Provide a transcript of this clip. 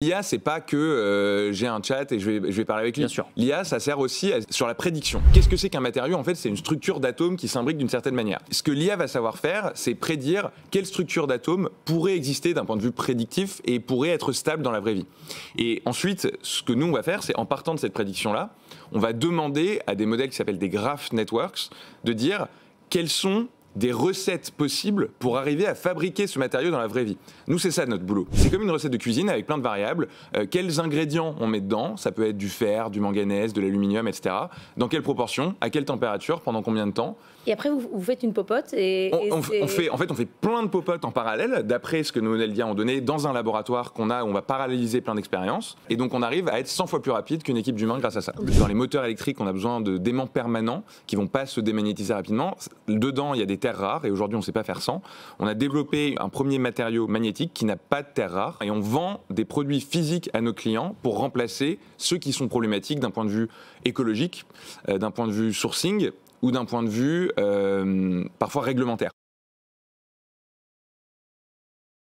L'IA, c'est pas que j'ai un chat et je vais parler avec lui. Bien sûr. L'IA, ça sert aussi sur la prédiction. Qu'est-ce que c'est qu'un matériau? En fait, c'est une structure d'atomes qui s'imbrique d'une certaine manière. Ce que l'IA va savoir faire, c'est prédire quelle structure d'atomes pourrait exister d'un point de vue prédictif et pourrait être stable dans la vraie vie. Et ensuite, ce que nous, on va faire, c'est en partant de cette prédiction-là, on va demander à des modèles qui s'appellent des graph networks de dire quels sont des recettes possibles pour arriver à fabriquer ce matériau dans la vraie vie. Nous, c'est ça notre boulot. C'est comme une recette de cuisine avec plein de variables. Quels ingrédients on met dedans? Ça peut être du fer, du manganèse, de l'aluminium, etc. Dans quelle proportion? À quelle température? Pendant combien de temps? Et après, vous faites une popote on fait plein de popotes en parallèle, d'après ce que nos modèles d'IA ont donné, dans un laboratoire où on va paralléliser plein d'expériences. Et donc, on arrive à être 100 fois plus rapide qu'une équipe d'humains grâce à ça. Dans les moteurs électriques, on a besoin d'aimants permanents qui ne vont pas se démagnétiser rapidement. Dedans, il y a des terres rares et aujourd'hui, on ne sait pas faire sans. On a développé un premier matériau magnétique qui n'a pas de terres rares et on vend des produits physiques à nos clients pour remplacer ceux qui sont problématiques d'un point de vue écologique, d'un point de vue sourcing ou d'un point de vue parfois réglementaire.